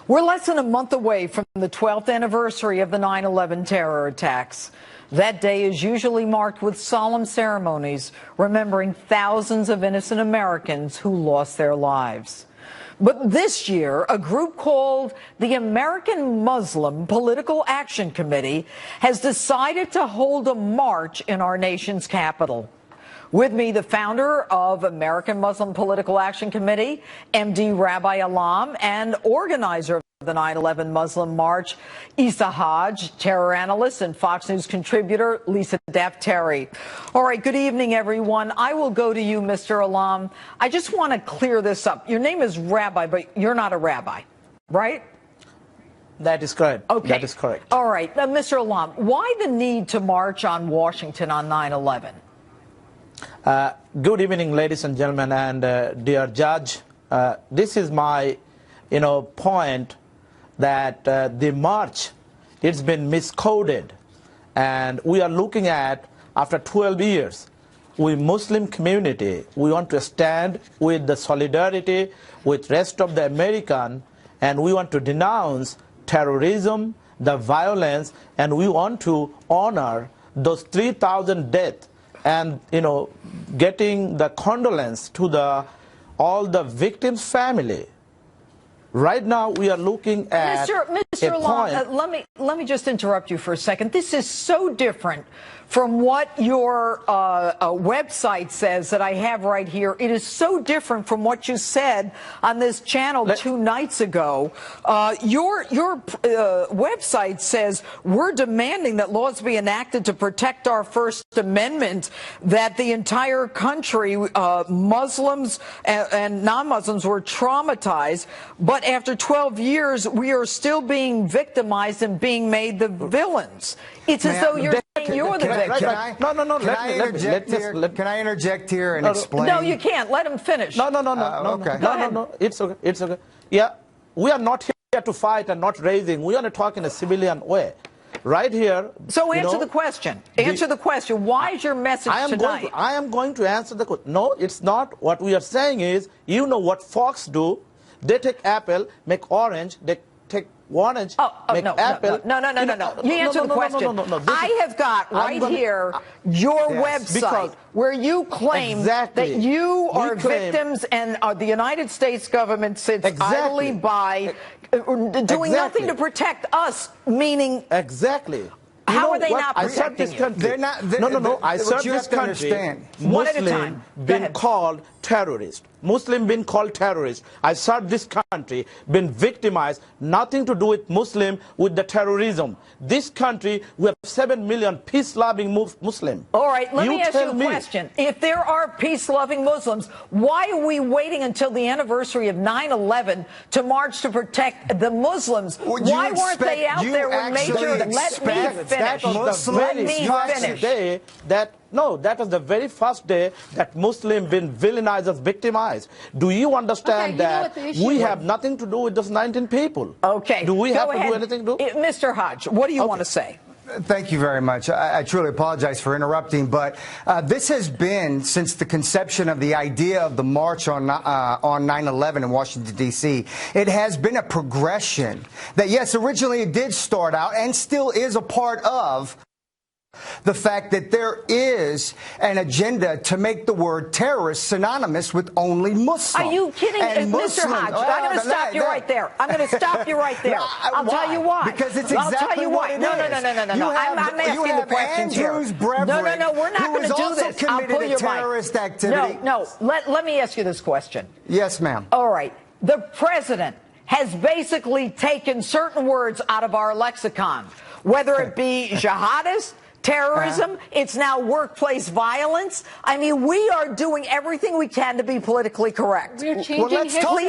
We're less than a month away from the 12th anniversary of the 9/11 terror attacks. That day is usually marked with solemn ceremonies, remembering thousands of innocent Americans who lost their lives. But this year, a group called the American Muslim Political Action Committee has decided to hold a march in our nation's capital. With me, the founder of American Muslim Political Action Committee, MD Rabbi Alam, and organizer of the 9/11 Muslim March, Isa Haj, terror analyst and Fox News contributor, Lisa Daftari. All right, good evening, everyone. I will go to you, Mr. Alam. I just want to clear this up. Your name is Rabbi, but you're not a rabbi, right? That is correct. Okay. That is correct. All right. Mr. Alam, why the need to march on Washington on 9/11? Good evening, ladies and gentlemen, and dear judge. This is my, point that the march, it's been miscoded, and we are looking at, after 12 years, we Muslim community, we want to stand with the solidarity with rest of the American, and we want to denounce terrorism, the violence, and we want to honor those 3,000 deaths, and getting the condolence to all the victims' family. Right now, we are looking at Mr. Alam, let me just interrupt you for a second. This is so different from what your website says that I have right here. It is so different from what you said on this channel 2 nights ago. Your website says we're demanding that laws be enacted to protect our First Amendment, that the entire country, Muslims and non-Muslims, were traumatized. But after 12 years, we are still being victimized and being made the villains. It's as though you're saying you're the victim. Can I interject here and explain? No, you can't. Let him finish. No. Okay. No. It's okay. It's okay. Yeah, we are not here to fight and not raising. We want to talk in a civilian way. Right here. So answer the question. Answer the question. Why is your message tonight? I am going to answer the question. No, it's not. What we are saying is, what Fox do. They take apple, make orange. They take orange, make apple. No. You answer the question. No. I have got here your website where you claim that you are victims and the United States government sits idly by doing nothing to protect us, meaning... Exactly. How are they not protecting you? They're not. No. I serve this country. Muslim been called terrorist. Muslim been called terrorist. I serve this country, been victimized. Nothing to do with Muslim, with the terrorism. This country, we have 7 million peace-loving Muslim. All right, let me ask you a question. If there are peace-loving Muslims, why are we waiting until the anniversary of 9/11 to march to protect the Muslims? Why weren't they out there when Major... Let me finish. That was the very first day that... No, that was the very first day that Muslim been villainized as victimized. Do you understand that we have nothing to do with those 19 people? Okay. Do we have to do anything to do? Mr. Hodge, what do you want to say? Thank you very much. I truly apologize for interrupting, but this has been since the conception of the idea of the march on 9/11 in Washington, D.C. It has been a progression that, yes, originally it did start out and still is a part of the fact that there is an agenda to make the word terrorist synonymous with only Muslim. Are you kidding? Mr. Hodge, I'm going to stop you right there. I'm going to stop you right there. I'll tell you why. Because it's exactly what it is. No. I'm asking the questions here. No, we're not going to do this. I'll pull your mic. No. Let me ask you this question. Yes, ma'am. All right. The president has basically taken certain words out of our lexicon, whether it be jihadist, terrorism, it's now workplace violence. I mean, we are doing everything we can to be politically correct. We're changing history.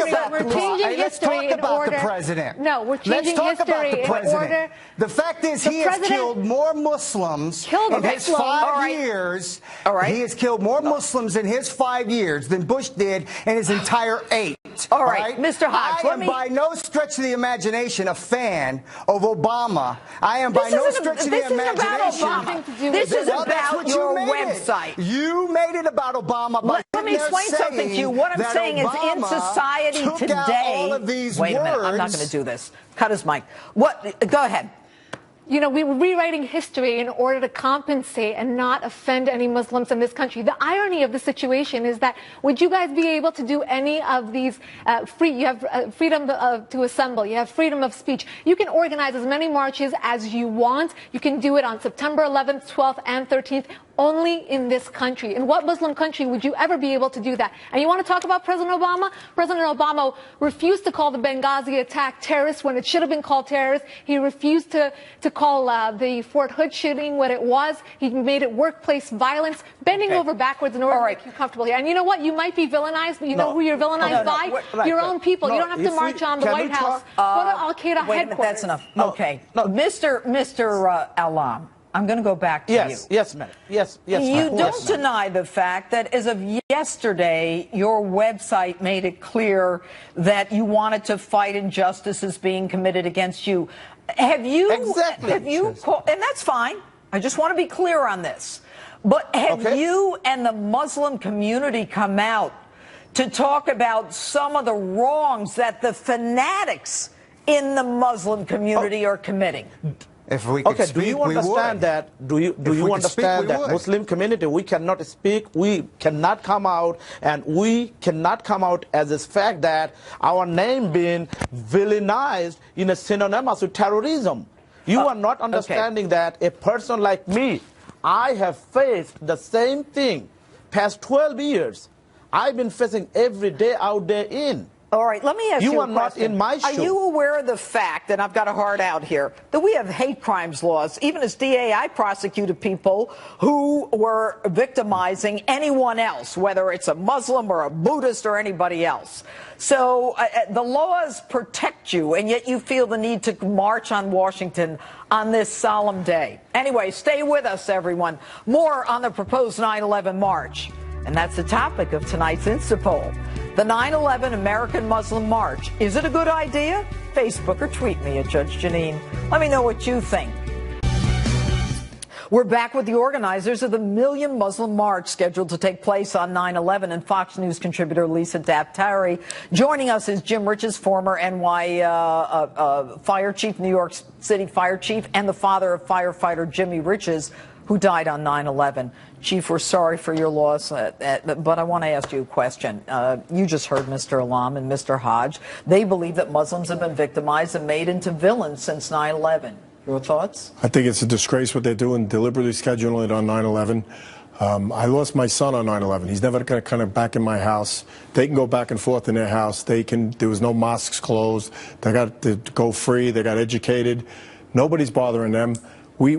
Let's talk about the president. No, we're changing history in order. The fact is, he has killed more Muslims in his 5 years. All right. He has killed more Muslims in his 5 years than Bush did in his entire 8. All right, Mr. Hodge, I am by no stretch of the imagination a fan of Obama. I am by no stretch of the imagination nothing to do This with is it. Well, that's about what you your made it. website. You made it about Obama. By Let me explain something to you. What I'm saying is, in society took today. out all of these wait a minute. I'm not words. going to do this. Cut his mic. What? Go ahead. You know, we were rewriting history in order to compensate and not offend any Muslims in this country. The irony of the situation is that would you guys be able to do any of these you have freedom to assemble, you have freedom of speech. You can organize as many marches as you want. You can do it on September 11th, 12th, and 13th. Only in this country. In what Muslim country would you ever be able to do that? And you want to talk about President Obama? President Obama refused to call the Benghazi attack terrorist when it should have been called terrorist. He refused to call the Fort Hood shooting what it was. He made it workplace violence, bending over backwards in order to make you comfortable here. And you know what? You might be villainized, but you know who you're villainized by? Your own people. You don't have to march on the White House. Go to Al-Qaeda headquarters. That's enough. Okay. Mr. Alam. I'm going to go back to you. Yes, ma'am. Yes. You don't deny the fact that as of yesterday, your website made it clear that you wanted to fight injustices being committed against you. Have you? Exactly. Have you? And that's fine. I just want to be clear on this. But have you and the Muslim community come out to talk about some of the wrongs that the fanatics in the Muslim community are committing? If we could speak, do you understand that? Do you understand that Muslim community, we cannot speak, we cannot come out, and we cannot come out as this fact that our name being villainized in a synonymous with terrorism. You are not understanding that a person like me, I have faced the same thing past 12 years. I've been facing every day out there in. All right, let me ask you a question. You are not in my shoe. Are you aware of the fact, and I've got a heart out here, that we have hate crimes laws? Even as DA, I prosecuted people who were victimizing anyone else, whether it's a Muslim or a Buddhist or anybody else. So the laws protect you, and yet you feel the need to march on Washington on this solemn day. Anyway, stay with us, everyone. More on the proposed 9/11 march. And that's the topic of tonight's Instapoll. The 9/11 American Muslim March. Is it a good idea? Facebook or tweet me at Judge Jeanine. Let me know what you think. We're back with the organizers of the Million Muslim March scheduled to take place on 9/11, and Fox News contributor Lisa Daftari. Joining us is Jim Riches, former NY fire chief, New York City fire chief, and the father of firefighter Jimmy Riches, who died on 9/11. Chief, we're sorry for your loss, but I want to ask you a question. You just heard Mr. Alam and Mr. Hodge. They believe that Muslims have been victimized and made into villains since 9/11. Your thoughts? I think it's a disgrace what they're doing, deliberately scheduling it on 9/11. I lost my son on 9/11. He's never going to come back in my house. They can go back and forth in their house. There was no mosques closed. They got to go free. They got educated. Nobody's bothering them. We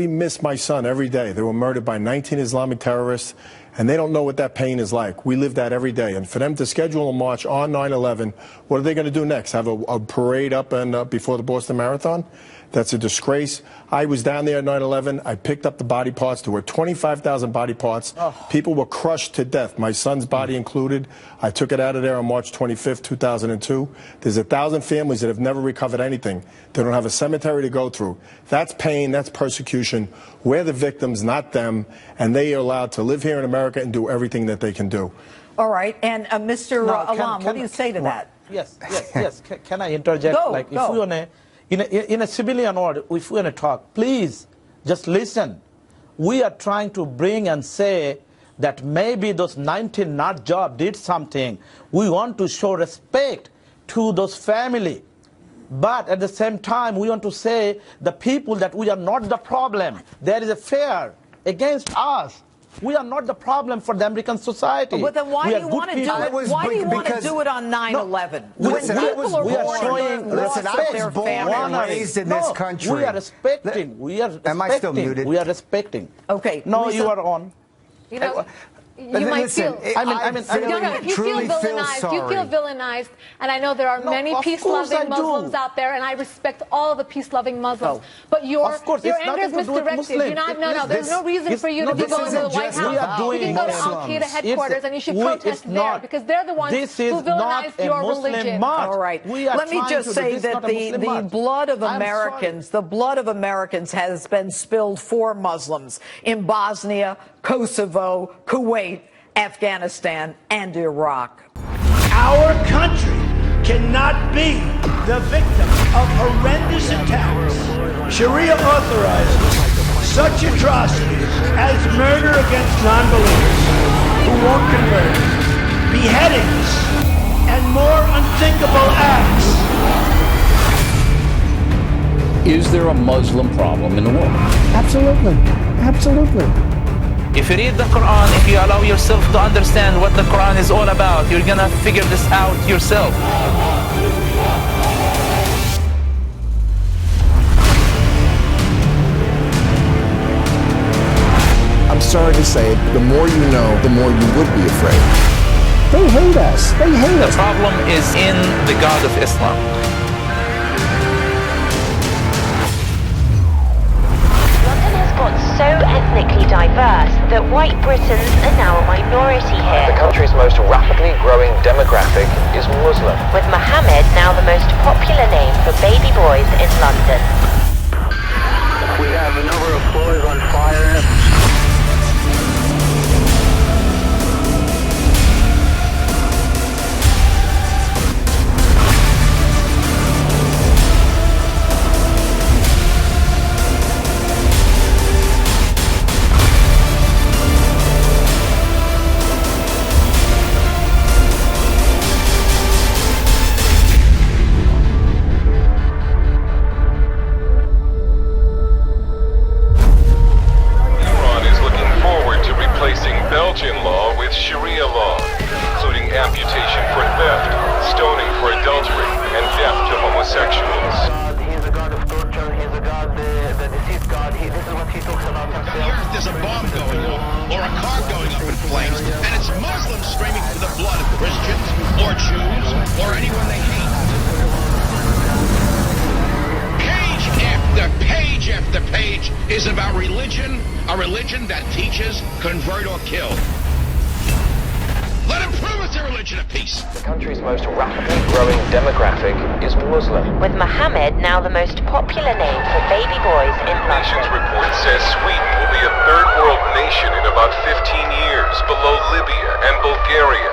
miss my son every day. They were murdered by 19 Islamic terrorists, and they don't know what that pain is like. We live that every day. And for them to schedule a march on 9/11, what are they going to do next? Have a parade up and before the Boston Marathon? That's a disgrace. I was down there at 9/11. I picked up the body parts. There were 25,000 body parts. People were crushed to death, my son's body included. I took it out of there on March 25th, 2002. There's 1,000 families that have never recovered anything. They don't have a cemetery to go through. That's pain. That's persecution. We're the victims, not them. And they are allowed to live here in America and do everything that they can do. All right. And Mr. Alam, what do you say to that? Yes. Can I interject? Go. If we want to, in a civilian order, if we want to talk, please just listen. We are trying to bring and say that maybe those 19 nut job did something. We want to show respect to those family. But at the same time, we want to say the people that we are not the problem. There is a fear against us. We are not the problem for the American society. But then why do you want to do it? Why do you want to do it on 9/11? Listen, I was born and raised in this country. We are respecting. Am I still muted? We are respecting. Okay. No, Lisa, you are on. You know, you might Listen, feel. I mean, No, if you feel truly villainized, if you feel sorry. villainized, and I know there are No, many of course I peace-loving do. Muslims out there, and I respect all the peace-loving Muslims, No. but your Of course, your it's anger is nothing to do with misdirected. Muslim. You're not. No, there's no reason for you to be this going to the isn't White just House. about You can go to Al Muslims. Qaeda headquarters, and you should protest there not, because they're the ones this who is not villainized a your Muslim religion. march. All right. We are Let me trying just to do say this, that not a the Muslim march. blood of I'm Americans, sorry. the blood of Americans has been spilled for Muslims in Bosnia, Kosovo, Kuwait, Afghanistan, and Iraq. Our country cannot be the victim of horrendous attacks. Sharia authorizes such atrocities as murder against non-believers who won't convert, beheadings, and more unthinkable acts. Is there a Muslim problem in the world? Absolutely. Absolutely. If you read the Quran, if you allow yourself to understand what the Quran is all about, you're gonna figure this out yourself. I'm sorry to say it, the more you know, the more you would be afraid. They hate us. They hate The us. problem is in the God of Islam. London has got so ethnically diverse that white Britons are now a minority here, The country's most rapidly growing demographic is Muslim. with Mohammed now the most popular name for baby boys in London. We have a number of floors on fire. Iran is looking forward to replacing Belgian law with Sharia law, including amputation for theft, stoning for adultery, and death to homosexuals. He's a god of torture. He's a god, the deceased god. This is what he talks about himself. There's a bomb going off, or a car going up in flames, and it's Muslims screaming for the blood of Christians, or Jews, or anyone they hate. Page after page is about religion, a religion that teaches convert or kill. Let him prove it's a religion of peace. The country's most rapidly growing demographic is Muslim. With Mohammed now the most popular name for baby boys in Nations London. report says Sweden will be a third world nation in about 15 years, below Libya and Bulgaria.